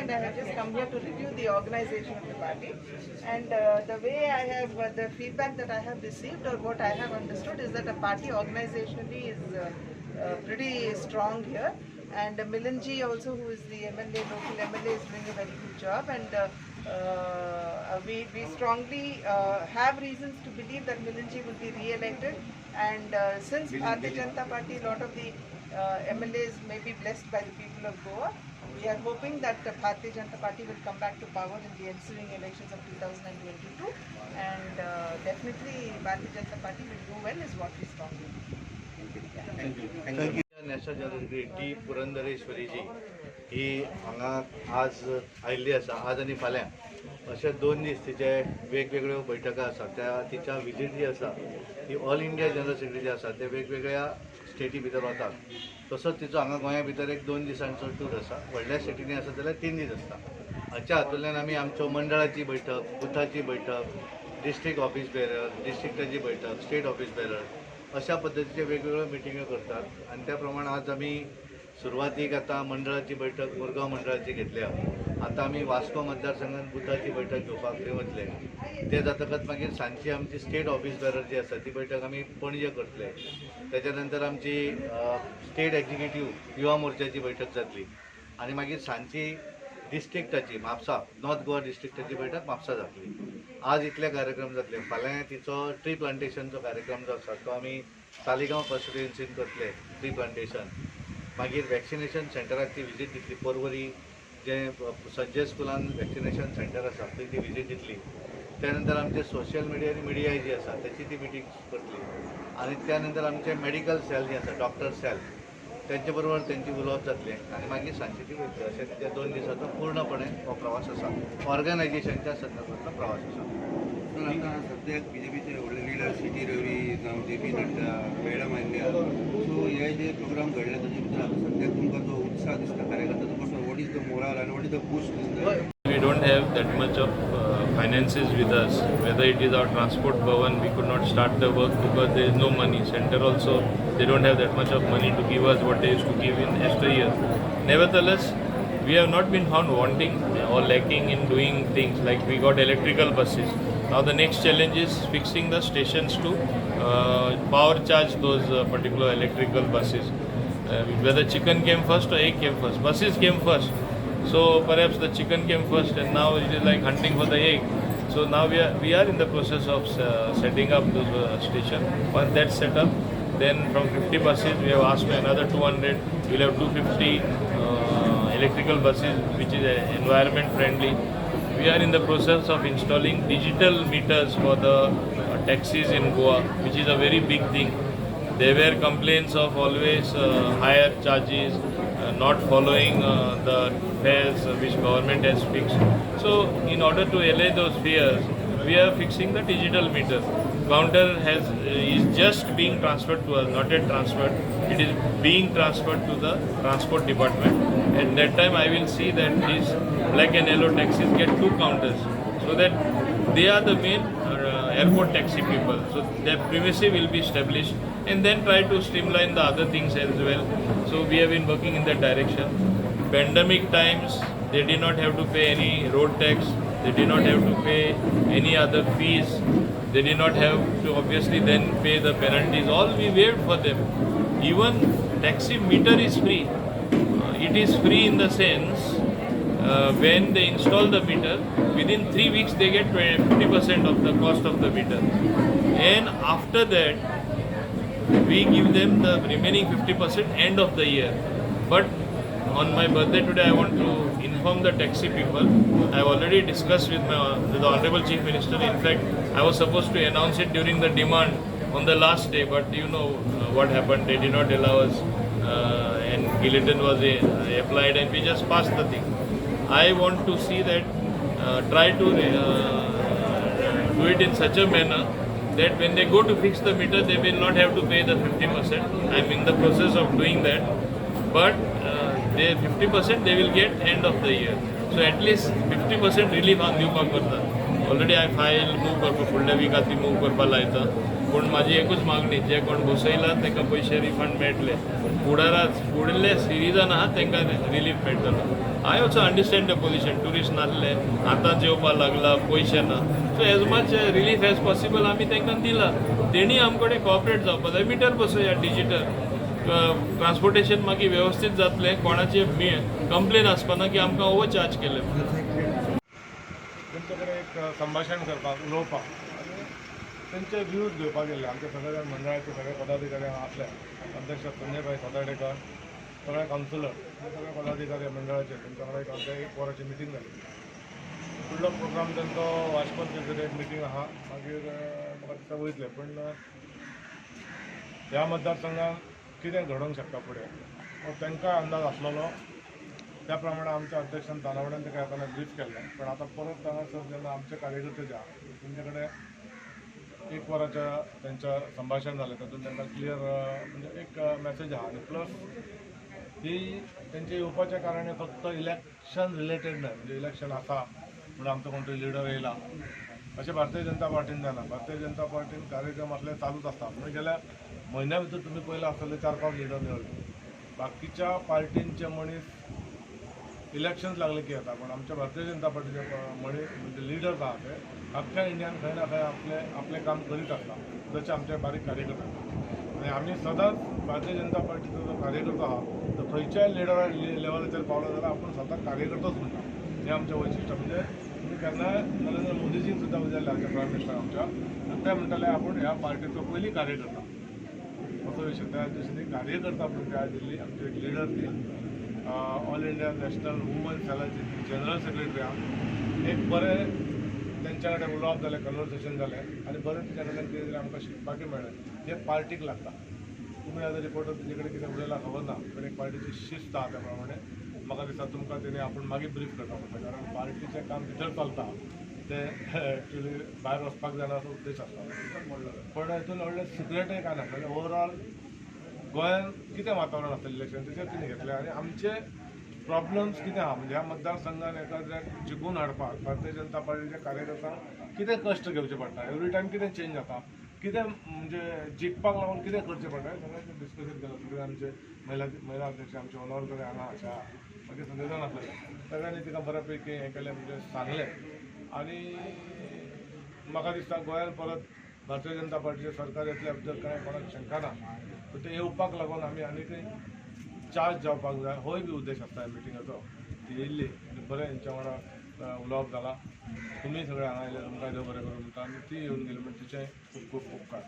and I have just come here to review the organization of the party. And the way I have, the feedback that I have received or what I have understood is that the party organizationally is pretty strong here. And Milanji also, who is the MLA, local MLA, is doing a very good job. And we strongly have reasons to believe that Milanji will be re-elected. And since Bharatiya Janata Party, a lot of the MLAs may be blessed by the people of Goa, we are hoping that the Bharatiya Janata Party will come back to power in the ensuing elections of 2022. And definitely Bharatiya Janata Party will do well is what we strongly believe. Thank you. National general secretary T Purandeswari ji ही हांगा आज आयिल्ली आसा. आज आनी फाल्यां अशे 2 दीस तिचे वेगवेगळ्यो बैठका आसा. त्या तिच्या विजीट जी आसा ती ऑल इंडिया जनरल सेक्रेटरी जे आसा ते वेगवेगळ्या स्टेटी भितर वतात. तसोच तिचो हांगा गोंया भितर एक 2 दिसांचो टूर आसा. व्हडल्या स्टेटींनी आसा जाल्यार 3 दीस आसता. हाच्या हातूंतल्यान आमी आमच्यो मंडळाची बैठक, बुथाची बैठक, डिस्ट्रिक्ट ऑफिस बेरर, डिस्ट्रिक्टाची बैठक, स्टेट ऑफिस बेरर अशा पद्धतीचे वेगवेगळ्यो मिटिंग्यो करतात. आणि त्या प्रमाणे आज आमी सुरवातीक आता मंडळाची बैठक मुरगांव मंडळाची घेतल्या. आता आमी वास्को मतदारसंघात बुथाची बैठक घेवपाक थंय वतले. ते जातकच मागीर सांजची आमची स्टेट ऑफिस बेरर जी आसा ती बैठक आमी पणजे करतले. त्याच्या नंतर आमची स्टेट एक्झिक्युटिव्ह युवा मोर्चाची बैठक जातली. आणि मागीर सांजची डिस्ट्रिक्टाची म्हापसा नॉर्थ गोवा डिस्ट्रिक्टाची बैठक म्हापसा जातली. आज इतले कार्यक्रम जातले. फाल्यां तिचो ट्री प्लांटेशनचो कार्यक्रम जो आसा तो आमी सालिगांव कॉन्स्टिट्युएन्सीन करतले ट्री प्लांटेशन. मागीर वॅक्सिनेशन सेंटराक ती विजीट दितली. परवरी जे संजय स्कुलान वॅक्सिनेशन सेंटर आसा थंय ती विजीट दितली. त्यानंतर आमचे सोशल मिडिया आनी मिडिया जी आसा त्याची ती मिटींग करतली. आणि त्यानंतर आमचे मेडिकल सेल जे आसा डॉक्टर सेल त्यांचे बरोबर त्यांची उलोवप जातले. आणि मागीर सांजची ती वयतली. अशें त्या 2 दिसाचो पूर्णपणे हो प्रवास आसा. ऑर्गनायझेशनच्या संदर्भातलो प्रवास आसा. आता सद्याक बीजेपीचे व्हडले लिडर सिटी रवी जावं JP नड्डा मॅडम आयिल्ले आसा. सो हे जे प्रोग्राम घडले ताचे भितर आतां सद्याक तुमकां जो उत्साह दिसता कार्यकर्त्याचो कसो वॉट इज द मोराल आनी वॉट इज द बूस्ट दिसता. We don't have that much of finances with us. Whether it is our transport bhavan, we could not start the work because there is no money. Center also, they don't have that much of money to give us what they used to give in yesteryear. Nevertheless, we have not been found wanting or lacking in doing things like we got electrical buses. Now the next challenge is fixing the stations to power charge those particular electrical buses. Whether chicken came first or egg came first. Buses came first. So perhaps the chicken came first and now it is like hunting for the egg. So now we are in the process of setting up those station. Once that's set up, then from 50 buses we have asked for another 200. We'll have 250 electrical buses which is environment friendly. We are in the process of installing digital meters for the taxis in Goa, which is a very big thing. There were complaints of always higher charges, not following the fares which government has fixed. So in order to allay those fears, we are fixing the digital meter. Counter is just being transferred to us, not yet transferred. It is being transferred to the transport department. At that time I will see that these black and yellow taxis get 2 counters, so that they are the main airport taxi people. So their primacy will be established, and then try to streamline the other things as well. So we have been working in that direction. Pandemic times, they did not have to pay any road tax. They did not have to pay any other fees. They did not have to obviously then pay the penalties. All we waived for them. Even taxi meter is free. It is free in the sense when they install the meter, within 3 weeks they get 50% of the cost of the meter. And after that, we give them the remaining 50% end of the year. But on my birthday today, I want to inform the taxi people. I have already discussed with the Honorable Chief Minister. In fact, I was supposed to announce it during the demand on the last day, but you know what happened. They did not allow us, and guillotine was applied, and we just passed the thing. I want to see that try to do it in such a manner that when they go to fix the meter, they will not have to pay the 50%. I'm in the process of doing that, but the 50% they will get end of the year. So at least 50% relief on new करता. Already I file move करपा फुडल्या weekatली move करपा लायता. पूण म्हाजी एकूच मागणी जे कोण बसयला तांकां पयशे रिफंड मेळटले फुडले सिरिजान आहा तांकां रिलीफ मेळटलो. I also understand the position tourist नासले आतां जेवपाक लागला पयशे ना so as much relief as possible आमी तांकां दिला. तेणी आमचे कडेन कॉपरेट जावपाक जाय. मिटर बसोवया डिजिटल ट्रान्सपोर्टेशन मागीर वेवस्थीत जातलें. कोणाचे कंप्लेन आसपाना की आमकां ओवर चार्ज केले. तेंचे कडेन एक संभाशण करपाक उलोवपाक आनी तेंचे व्ह्यूज घेवपाक गेल्ले. आमचे सगळे मंडळाचे सगळे पदाधिकारी हांगा आसले. अध्यक्ष संजय भाई साताडेकर, सगळे कावन्सिलर, सगळे पदाधिकारी मंडळाचे तेंच्या कडेन आमच्या एक वराची मिटींग जाली. फुडलो प्रोग्राम तेंचो वाजपत एक मिटींग आहा. मागीर म्हाका दिसता वयतले. पूण ह्या मतदारसंघात कितें घडोवंक शकता फुडें तांकां अंदाज आसलेलो. त्या प्रमाणे आमच्या अध्यक्षान तानावड्यान ताका येताना ब्रीफ केल्लें. पण आतां परत हांगासर जेन्ना आमचे कार्यकर्ते जे आहा तेंचे कडेन एक वराच्या तेंच्या संभाशण जालें. तातूंत तांकां क्लियर म्हणजे एक मॅसेज आहा. आनी प्लस ही तेंचे येवपाचें कारण फक्त इलेक्शन रिलेटेड न्हय. म्हणजे इलेक्शन आसा म्हणून आमचो कोण तरी लिडर येयला अशें भारतीय जनता पार्टीन जायना. भारतीय जनता पार्टीन कार्यक्रम असले चालूच आसता. म्हणजे गेल्या म्हयन्या भितर तुमी पयला आसतले 4-5 लिडर निवडले. बाकीच्या पार्टींचे मनीस इलेक्शन्स लागले की येता. पण आमच्या भारतीय जनता पार्टीचे मनीस म्हणजे लिडर्स आहा ते अख्ख्या इंडियान खंय ना खंय आपले काम करीत आसता. जसे आमचे बारीक कार्यकर्ते. आनी आमी सदांच भारतीय जनता पार्टीचो जो कार्यकर्तो आहा तो खंयच्याय लिडरा लेवलाचेर पावलो जाल्यार आपूण स्वता कार्यकर्तोच म्हणटा. हें आमचें वैशिश्ट्य. म्हणजे तुमी केन्नाय नरेंद्र मोदीजीक सुद्दां विचारलें आमच्या प्रायम मिनिस्टर आमच्या ते म्हणटाले आपूण ह्या पार्टीचो पयलीं कार्यकर्ता असो विशय. त्या दिसांनी कार्यकर्ता म्हणून त्या दिल्ली आमची एक लिडर ती ऑल इंडिया नॅशनल वुमन सेलाची जनरल सेक्रेटरी आहा. एक बरें तेंच्या कडेन उलोवप जालें, कन्वर्सेशन जालें आनी बरें तेच्या कडल्यान कितें तरी आमकां शिकपाकूय मेळ्ळें. हें पार्टीक लागता. तुमी एज अ रिपोर्टर तुजे कडेन कितें उलयलां खबर ना. पण एक पार्टीची शिस्त आहा त्या प्रमाणे म्हाका दिसता तुमकां तेणी आपूण मागीर ब्रीफ करता पडटा. कारण पार्टीचें काम भितर चलता तें एक्चुली भायर वचपाक जायना असो उद्देश आसता. पण हितून व्हडलें सिक्रेटय कांय नासलें. ओवरऑल गोंयांत कितें वातावरण आसलें इलेक्शन तेचेर तेणी घेतलें. आनी आमचे प्रॉब्लम्स कितें आहा म्हणजे ह्या मतदारसंघान एखाद्याक जिखून हाडपाक भारतीय जनता पार्टीच्या कार्यकर्त्यांक कितें कश्ट घेवचे पडटा. एवरी टायम कितें चेंज जाता. कितें म्हणजे जिखपाक लागून कितें करचें पडटा हें सगळें डिस्कशन केलें. सगळे आमचे महिला अध्यक्ष आमचे ओनवर हांगा आसा मागीर सगळे जाण आसले. सगळ्यांनी तिका बऱ्यापैकी हें केलें म्हणजे सांगलें. आनी म्हाका दिसता गोंयांत परत भारतीय जनता पार्टीचें सरकार येतल्या बद्दल कांय कोणाक शंका ना. पूण ते येवपाक लागून आमी आनीकय चार्ज जावपाक जाय होय बी उद्देश आसता ह्या मिटिंगाचो. ती येयल्ली आनी बरें हेंच्या वांगडा उलोवप जालां. तुमी सगळे हांगा आयले तुमकां देव बरें करूं म्हणटा. आनी ती येवन गेली म्हणजे तिचें खूब खूब उपकार.